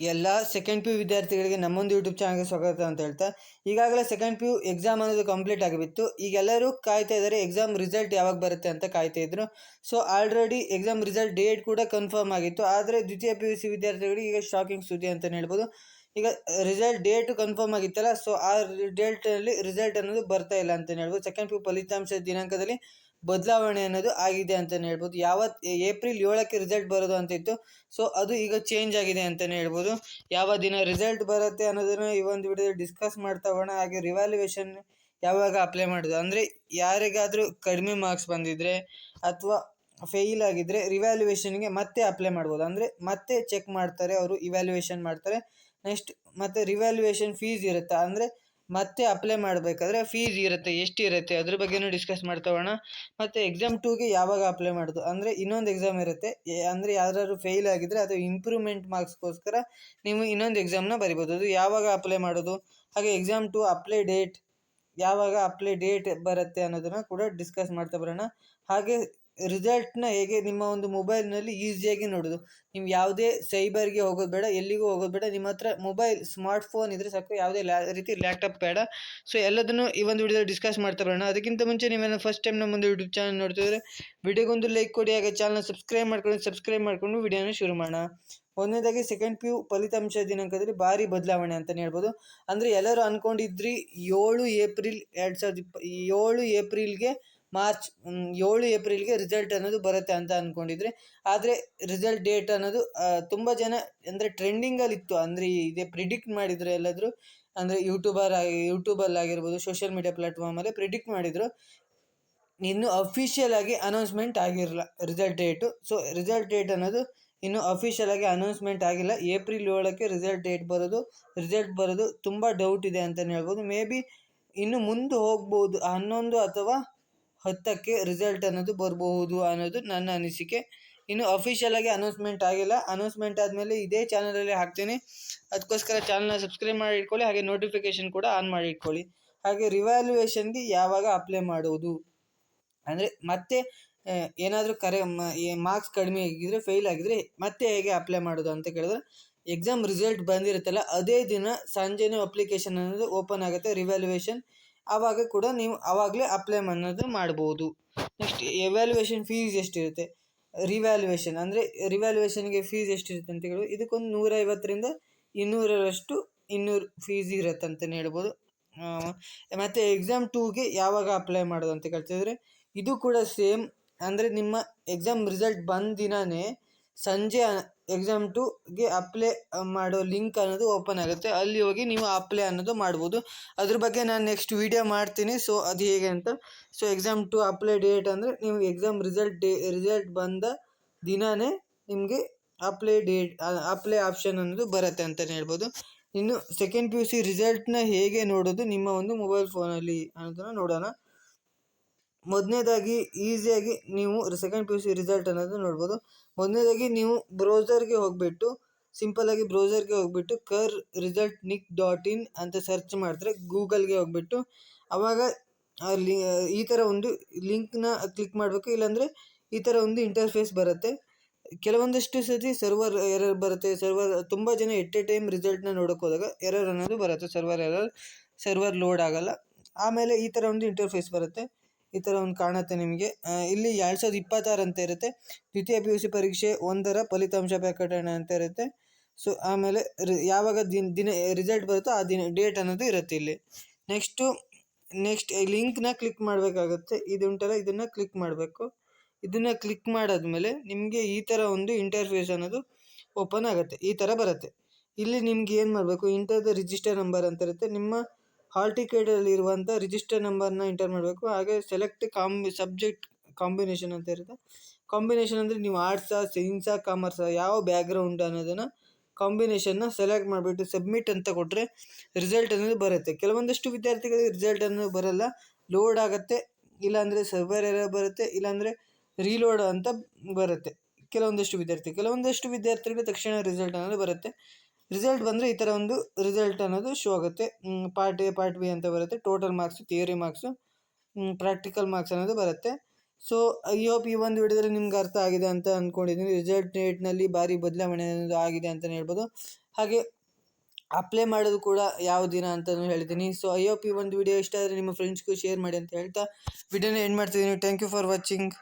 ಎಲ್ಲ second P U ವಿದ್ಯಾರ್ಥಿಗಳಿಗೆ ನಮ್ಮೊಂದು YouTube ಚಾನಲ್ಗೆ ಸ್ವಾಗತ ಅಂತ ಹೇಳ್ತಾ, ಈಗಾಗಲೇ ಸೆಕೆಂಡ್ ಪಿ ಯು ಎಕ್ಸಾಮ್ ಅನ್ನೋದು ಕಂಪ್ಲೀಟ್ ಆಗಿಬಿತ್ತು. ಈಗೆಲ್ಲರೂ ಕಾಯ್ತಾ ಇದ್ದಾರೆ ಎಕ್ಸಾಮ್ ರಿಸಲ್ಟ್ ಯಾವಾಗ ಬರುತ್ತೆ ಅಂತ ಕಾಯ್ತಾ ಇದ್ರು. So already exam result date ಕೂಡ ಕನ್ಫರ್ಮ್ ಆಗಿತ್ತು. ಆದರೆ ದ್ವಿತೀಯ ಪಿ ಯು ಸಿ ವಿದ್ಯಾರ್ಥಿಗಳಿಗೆ ಈಗ ಶಾಕಿಂಗ್ ಸುದ್ದಿ ಅಂತಲೇ ಹೇಳ್ಬೋದು. ಈಗ ರಿಸಲ್ಟ್ ಡೇಟು ಕನ್ಫರ್ಮ್ ಆಗಿತ್ತಲ್ಲ, ಸೊ ಆ ಡೇಟಲ್ಲಿ ರಿಸಲ್ಟ್ ಅನ್ನೋದು ಬರ್ತಾ ಇಲ್ಲ ಅಂತಲೇ ಹೇಳ್ಬೋದು. ಸೆಕೆಂಡ್ ಪಿ ಯು ಫಲಿತಾಂಶ ದಿನಾಂಕದಲ್ಲಿ ಬದಲಾವಣೆ ಅನ್ನೋದು ಆಗಿದೆ ಅಂತಲೇ ಹೇಳ್ಬೋದು. ಏಪ್ರಿಲ್ 7ಕ್ಕೆ ರಿಸಲ್ಟ್ ಬರೋದು ಅಂತ ಇತ್ತು. ಸೊ ಅದು ಈಗ ಚೇಂಜ್ ಆಗಿದೆ ಅಂತಲೇ ಹೇಳ್ಬೋದು. ಯಾವ ದಿನ ರಿಸಲ್ಟ್ ಬರುತ್ತೆ ಅನ್ನೋದನ್ನು ಈ ಒಂದು ವಿಡಿಯೋದಲ್ಲಿ ಡಿಸ್ಕಸ್ ಮಾಡ್ತಾ ಹೋಗೋಣ. ಹಾಗೆ ರಿವ್ಯಾಲ್ಯೂಯೇಷನ್ ಯಾವಾಗ ಅಪ್ಲೈ ಮಾಡೋದು, ಅಂದರೆ ಯಾರಿಗಾದರೂ ಕಡಿಮೆ ಮಾರ್ಕ್ಸ್ ಬಂದಿದ್ದರೆ ಅಥವಾ ಫೇಲ್ ಆಗಿದ್ದರೆ ರಿವ್ಯಾಲ್ಯೂಯೇಷನ್ಗೆ ಮತ್ತೆ ಅಪ್ಲೈ ಮಾಡ್ಬೋದು. ಅಂದರೆ ಮತ್ತೆ ಚೆಕ್ ಮಾಡ್ತಾರೆ, ಅವರು ಇವ್ಯಾಲ್ಯೂಯೇಷನ್ ಮಾಡ್ತಾರೆ. ನೆಕ್ಸ್ಟ್ ಮತ್ತೆ ರಿವ್ಯಾಲ್ಯೂಯೇಷನ್ ಫೀಸ್ ಇರುತ್ತೆ, ಅಂದರೆ ಮತ್ತೆ ಅಪ್ಲೈ ಮಾಡಬೇಕಾದ್ರೆ ಫೀಸ್ ಇರುತ್ತೆ, ಎಷ್ಟಿರುತ್ತೆ ಅದ್ರ ಬಗ್ಗೆನೂ ಡಿಸ್ಕಸ್ ಮಾಡ್ತಾ ಹೋಗೋಣ. ಮತ್ತು ಎಕ್ಸಾಮ್ 2ಗೆ ಯಾವಾಗ ಅಪ್ಲೈ ಮಾಡೋದು, ಅಂದರೆ ಇನ್ನೊಂದು ಎಕ್ಸಾಮ್ ಇರುತ್ತೆ. ಅಂದರೆ ಯಾರಾದ್ರು ಫೇಲ್ ಆಗಿದ್ದರೆ ಅದು ಇಂಪ್ರೂವ್ಮೆಂಟ್ ಮಾರ್ಕ್ಸ್ಗೋಸ್ಕರ ನೀವು ಇನ್ನೊಂದು ಎಕ್ಸಾಮ್ನ ಬರಿಬೋದು. ಅದು ಯಾವಾಗ ಅಪ್ಲೈ ಮಾಡೋದು, ಹಾಗೆ ಎಕ್ಸಾಮ್ 2 ಅಪ್ಲೈ ಡೇಟ್ ಯಾವಾಗ ಅಪ್ಲೈ ಡೇಟ್ ಬರುತ್ತೆ ಅನ್ನೋದನ್ನು ಕೂಡ ಡಿಸ್ಕಸ್ ಮಾಡ್ತಾ ಬರೋಣ. ಹಾಗೆ ರಿಸಲ್ಟ್ನ ಹೇಗೆ ನಿಮ್ಮ ಒಂದು ಮೊಬೈಲ್ನಲ್ಲಿ ಈಸಿಯಾಗಿ ನೋಡೋದು. ನೀವು ಯಾವುದೇ ಸೈಬರ್ಗೆ ಹೋಗೋದು ಬೇಡ, ಎಲ್ಲಿಗೂ ಹೋಗೋದು ಬೇಡ. ನಿಮ್ಮ ಹತ್ರ ಮೊಬೈಲ್ ಸ್ಮಾರ್ಟ್ ಫೋನ್ ಇದ್ದರೆ ಸಾಕು, ಯಾವುದೇ ರೀತಿ ಲ್ಯಾಪ್ಟಾಪ್ ಬೇಡ. ಸೊ ಎಲ್ಲದನ್ನು ಈ ಒಂದು ವಿಡಿಯೋದಲ್ಲಿ ಡಿಸ್ಕಸ್ ಮಾಡ್ತಾ ಬರೋಣ. ಅದಕ್ಕಿಂತ ಮುಂಚೆ ನೀವೇನು ಫಸ್ಟ್ ಟೈಮ್ ನಮ್ಮೊಂದು ಯೂಟ್ಯೂಬ್ ಚಾನಲ್ ನೋಡ್ತಿದ್ರೆ ವಿಡಿಯೋಗೊಂದು ಲೈಕ್ ಕೊಡಿ, ಹಾಗೆ ಚಾನಲ್ನ ಸಬ್ಸ್ಕ್ರೈಬ್ ಮಾಡ್ಕೊಂಡು ವಿಡಿಯೋನ ಶುರು ಮಾಡೋಣ. ಒಂದನೇದಾಗಿ ಸೆಕೆಂಡ್ ಪಿ ಯು ಫಲಿತಾಂಶ ದಿನಾಂಕದಲ್ಲಿ ಭಾರಿ ಬದಲಾವಣೆ ಅಂತಲೇ ಹೇಳ್ಬೋದು. ಅಂದರೆ ಎಲ್ಲರೂ ಅಂದ್ಕೊಂಡಿದ್ರಿ 7 ಏಪ್ರಿಲ್ 7 ಏಪ್ರಿಲ್ಗೆ 7 ಏಪ್ರಿಲ್ಗೆ ರಿಸಲ್ಟ್ ಅನ್ನೋದು ಬರುತ್ತೆ ಅಂತ ಅಂದ್ಕೊಂಡಿದ್ರೆ. ಆದರೆ ರಿಸಲ್ಟ್ ಡೇಟ್ ಅನ್ನೋದು ತುಂಬ ಜನ ಅಂದರೆ ಟ್ರೆಂಡಿಂಗಲ್ಲಿತ್ತು. ಅಂದರೆ ಇದೇ ಪ್ರಿಡಿಕ್ಟ್ ಮಾಡಿದ್ರು ಎಲ್ಲಾದರೂ, ಅಂದರೆ ಯೂಟ್ಯೂಬಲ್ಲಾಗಿರ್ಬೋದು, ಸೋಷಿಯಲ್ ಮೀಡಿಯಾ ಪ್ಲ್ಯಾಟ್ಫಾರ್ಮಲ್ಲಿ ಪ್ರಿಡಿಕ್ಟ್ ಮಾಡಿದರು. ಇನ್ನೂ ಅಫಿಷಿಯಲ್ ಆಗಿ ಅನೌನ್ಸ್ಮೆಂಟ್ ಆಗಿರಲ್ಲ result date. So result date ಅನ್ನೋದು ಇನ್ನೂ ಅಫಿಷಿಯಲ್ ಆಗಿ ಅನೌನ್ಸ್ಮೆಂಟ್ ಆಗಿಲ್ಲ. ಏಪ್ರಿಲ್ 7ಕ್ಕೆ ರಿಸಲ್ಟ್ ಬರೋದು ತುಂಬ ಡೌಟ್ ಇದೆ ಅಂತಲೇ ಹೇಳ್ಬೋದು. ಮೇ ಬಿ ಇನ್ನು ಮುಂದೆ ಹೋಗ್ಬೋದು, 11 ಅಥವಾ 10ಕ್ಕೆ ರಿಸಲ್ಟ್ ಅನ್ನೋದು ಬರಬಹುದು ಅನ್ನೋದು ನನ್ನ ಅನಿಸಿಕೆ. ಇನ್ನು ಅಫಿಷಿಯಲ್ ಆಗಿ ಅನೌನ್ಸ್ಮೆಂಟ್ ಆಗಿಲ್ಲ. ಅನೌನ್ಸ್ಮೆಂಟ್ ಆದಮೇಲೆ ಇದೇ ಚಾನಲಲ್ಲಿ ಹಾಕ್ತೀನಿ, ಅದಕ್ಕೋಸ್ಕರ ಚಾನಲ್ನ ಸಬ್ಸ್ಕ್ರೈಬ್ ಮಾಡಿ ಇಟ್ಕೊಳ್ಳಿ, ಹಾಗೆ ನೋಟಿಫಿಕೇಷನ್ ಕೂಡ ಆನ್ ಮಾಡಿ ಇಟ್ಕೊಳ್ಳಿ. ಹಾಗೆ ರಿವ್ಯಾಲ್ಯೂಯೇಷನ್ಗೆ ಯಾವಾಗ ಅಪ್ಲೈ ಮಾಡುವುದು, ಅಂದರೆ ಮತ್ತೆ ಏನಾದರೂ ಮಾರ್ಕ್ಸ್ ಕಡಿಮೆ ಆಗಿದ್ದರೆ, ಫೇಲ್ ಆಗಿದ್ದರೆ ಮತ್ತೆ ಹೇಗೆ ಅಪ್ಲೈ ಮಾಡೋದು ಅಂತ ಕೇಳಿದ್ರೆ, ಎಕ್ಸಾಮ್ ರಿಸಲ್ಟ್ ಬಂದಿರುತ್ತಲ್ಲ ಅದೇ ದಿನ ಸಂಜೆನೂ ಅಪ್ಲಿಕೇಶನ್ ಅನ್ನೋದು ಓಪನ್ ಆಗುತ್ತೆ ರಿವ್ಯಾಲ್ಯೂಯೇಷನ್. ಆವಾಗ ಕೂಡ ನೀವು ಆವಾಗಲೇ ಅಪ್ಲೈ ಅನ್ನೋದು ಮಾಡ್ಬೋದು. ನೆಕ್ಸ್ಟ್ ಎವ್ಯಾಲ್ಯೂಯೇಷನ್ ಫೀಸ್ ಎಷ್ಟಿರುತ್ತೆ, ರಿವ್ಯಾಲ್ಯೂಯೇಷನ್ಗೆ ಫೀಸ್ ಎಷ್ಟಿರುತ್ತೆ ಅಂತ ಹೇಳಿದ್ರೆ, ಇದಕ್ಕೊಂದು 150ರಿಂದ 200 ಫೀಸ್ ಇರುತ್ತೆ ಅಂತಲೇ ಹೇಳ್ಬೋದು. ಮತ್ತು ಎಕ್ಸಾಮ್ 2ಗೆ ಯಾವಾಗ ಅಪ್ಲೈ ಮಾಡೋದು ಅಂತ ಕೇಳ್ತಿದ್ರೆ, ಇದು ಕೂಡ ಸೇಮ್. ಅಂದರೆ ನಿಮ್ಮ ಎಕ್ಸಾಮ್ ರಿಸಲ್ಟ್ ಬಂದ ದಿನವೇ ಸಂಜೆ ಎಕ್ಸಾಮ್ 2ಗೆ ಅಪ್ಲೈ ಮಾಡೋ ಲಿಂಕ್ ಅನ್ನೋದು ಓಪನ್ ಆಗುತ್ತೆ. ಅಲ್ಲಿ ಹೋಗಿ ನೀವು ಅಪ್ಲೈ ಅನ್ನೋದು ಮಾಡ್ಬೋದು. ಅದ್ರ ಬಗ್ಗೆ ನಾನು ನೆಕ್ಸ್ಟ್ ವೀಡಿಯೋ ಮಾಡ್ತೀನಿ, ಸೊ ಅದು ಹೇಗೆ ಅಂತ. ಸೊ ಎಕ್ಸಾಮ್ 2 ಅಪ್ಲೈ ಡೇಟ್ ಅಂದರೆ ನೀವು ಎಕ್ಸಾಮ್ ರಿಸಲ್ಟ್ ಬಂದ ದಿನವೇ ನಿಮಗೆ ಅಪ್ಲೈ ಆಪ್ಷನ್ ಅನ್ನೋದು ಬರುತ್ತೆ ಅಂತಲೇ ಹೇಳ್ಬೋದು. ಇನ್ನು ಸೆಕೆಂಡ್ ಪಿ ಯು ಸಿ ರಿಸಲ್ಟ್ನ ಹೇಗೆ ನೋಡೋದು ನಿಮ್ಮ ಒಂದು ಮೊಬೈಲ್ ಫೋನಲ್ಲಿ ಅನ್ನೋದನ್ನು ನೋಡೋಣ. ಮೊದಲನೇದಾಗಿ ಈಸಿಯಾಗಿ ನೀವು second P U C result ಅನ್ನೋದು ನೋಡ್ಬೋದು. ಮೊದಲನೇದಾಗಿ ನೀವು ಬ್ರೌಸರ್ಗೆ ಹೋಗಿಬಿಟ್ಟು KERResultNIC.in ಅಂತ ಸರ್ಚ್ ಮಾಡಿದ್ರೆ, ಗೂಗಲ್ಗೆ ಹೋಗ್ಬಿಟ್ಟು ಆವಾಗ ಅಲ್ಲಿ ಈ ಥರ ಒಂದು ಲಿಂಕ್ನ ಕ್ಲಿಕ್ ಮಾಡಬೇಕು. ಇಲ್ಲಾಂದರೆ ಈ ಥರ ಒಂದು ಇಂಟರ್ಫೇಸ್ ಬರುತ್ತೆ. ಕೆಲವೊಂದಷ್ಟು ಸತಿ ಸರ್ವರ್ ಎರರ್ ಬರುತ್ತೆ. ತುಂಬ ಜನ ಎಟ್ ಎ ಟೈಮ್ ರಿಸಲ್ಟ್ನ ನೋಡೋಕೆ ಹೋದಾಗ ಎರರ್ ಅನ್ನೋದು ಬರುತ್ತೆ, ಸರ್ವರ್ ಲೋಡ್ ಆಗಲ್ಲ. ಆಮೇಲೆ ಈ ಥರ ಒಂದು ಇಂಟರ್ಫೇಸ್ ಬರುತ್ತೆ, ಈ ಥರ ಒಂದು ಕಾಣುತ್ತೆ ನಿಮಗೆ. ಇಲ್ಲಿ 2026 ಅಂತ ಇರುತ್ತೆ. ದ್ವಿತೀಯ ಪಿ ಯು ಸಿ ಪರೀಕ್ಷೆ 1ರ ಫಲಿತಾಂಶ ಪ್ರಕಟಣೆ ಅಂತ ಇರುತ್ತೆ. ಸೊ ಆಮೇಲೆ ಯಾವಾಗ ದಿನ ರಿಸಲ್ಟ್ ಬರುತ್ತೋ ಆ ದಿನ ಡೇಟ್ ಅನ್ನೋದು ಇರುತ್ತೆ ಇಲ್ಲಿ. ನೆಕ್ಸ್ಟ್ ಈ ಲಿಂಕ್ನ ಕ್ಲಿಕ್ ಮಾಡಬೇಕಾಗುತ್ತೆ. ಇದುಂಟಲ್ಲ, ಇದನ್ನು ಕ್ಲಿಕ್ ಮಾಡಬೇಕು. ಇದನ್ನು ಕ್ಲಿಕ್ ಮಾಡಾದ್ಮೇಲೆ ನಿಮಗೆ ಈ ಥರ ಒಂದು ಇಂಟರ್ಫೇಸ್ ಅನ್ನೋದು ಓಪನ್ ಆಗುತ್ತೆ, ಈ ಥರ ಬರುತ್ತೆ. ಇಲ್ಲಿ ನಿಮ್ಗೆ ಏನು ಮಾಡಬೇಕು, ಇಂಟರ್ ದ ರಿಜಿಸ್ಟರ್ ನಂಬರ್ ಅಂತ ಇರುತ್ತೆ. ನಿಮ್ಮ ಹಾಲ್ ಟಿಕೆಟಲ್ಲಿ ಇರುವಂಥ ರಿಜಿಸ್ಟರ್ ನಂಬರ್ನ ಎಂಟರ್ ಮಾಡಬೇಕು. ಹಾಗೆ ಸೆಲೆಕ್ಟ್ ಸಬ್ಜೆಕ್ಟ್ ಕಾಂಬಿನೇಷನ್ ಅಂತ ಇರುತ್ತೆ. ಕಾಂಬಿನೇಷನ್ ಅಂದರೆ ನೀವು ಆರ್ಟ್ಸಾ, ಸೈನ್ಸಾ, ಕಾಮರ್ಸಾ, ಯಾವ ಬ್ಯಾಕ್ಗ್ರೌಂಡ್ ಅನ್ನೋದನ್ನು ಕಾಂಬಿನೇಷನ್ನ ಸೆಲೆಕ್ಟ್ ಮಾಡಿಬಿಟ್ಟು ಸಬ್ಮಿಟ್ ಅಂತ ಕೊಟ್ಟರೆ ರಿಸಲ್ಟ್ ಅನ್ನೋದು ಬರುತ್ತೆ. ಕೆಲವೊಂದಷ್ಟು ವಿದ್ಯಾರ್ಥಿಗಳಿಗೆ ರಿಸಲ್ಟ್ ಅನ್ನೋದು ಬರಲ್ಲ, ಲೋಡ್ ಆಗುತ್ತೆ, ಇಲ್ಲಾಂದರೆ ಸರ್ವರ್ ಎರರ್ ಬರುತ್ತೆ, ಇಲ್ಲಾಂದರೆ ರೀಲೋಡ್ ಅಂತ ಬರುತ್ತೆ. ಕೆಲವೊಂದಷ್ಟು ವಿದ್ಯಾರ್ಥಿಗಳಿಗೆ ತಕ್ಷಣ ರಿಸಲ್ಟ್ ಅನ್ನೋದು ಬರುತ್ತೆ. ರಿಸಲ್ಟ್ ಬಂದರೆ ಈ ಥರ ಒಂದು ರಿಸಲ್ಟ್ ಅನ್ನೋದು ಶೋ ಆಗುತ್ತೆ. ಪಾರ್ಟ್ ಎ, ಪಾರ್ಟ್ ಬಿ ಅಂತ ಬರುತ್ತೆ. Total marks, theory marks, practical marks ಅನ್ನೋದು ಬರುತ್ತೆ. ಸೊ ಐ ಹೋಪ್ ಈ ಒಂದು ವಿಡಿಯೋದಲ್ಲಿ ನಿಮ್ಗೆ ಅರ್ಥ ಆಗಿದೆ ಅಂತ ಅಂದ್ಕೊಂಡಿದ್ದೀನಿ. ರಿಸಲ್ಟ್ ಡೇಟ್ನಲ್ಲಿ ಭಾರಿ ಬದಲಾವಣೆ ಅನ್ನೋದು ಆಗಿದೆ ಅಂತಲೇ ಹೇಳ್ಬೋದು. ಹಾಗೆ ಅಪ್ಲೈ ಮಾಡೋದು ಕೂಡ ಯಾವ ದಿನ ಅಂತಲೂ ಹೇಳ್ತೀನಿ. ಸೊ ಐ ಹೋಪ್ ಈ ಒಂದು ವಿಡಿಯೋ ಇಷ್ಟ ಆದರೆ ನಿಮ್ಮ ಫ್ರೆಂಡ್ಸ್ಗೂ ಶೇರ್ ಮಾಡಿ ಅಂತ ಹೇಳ್ತಾ ವಿಡಿಯೋನ ಎಂಡ್ ಮಾಡ್ತಿದ್ದೀನಿ. Thank you for watching.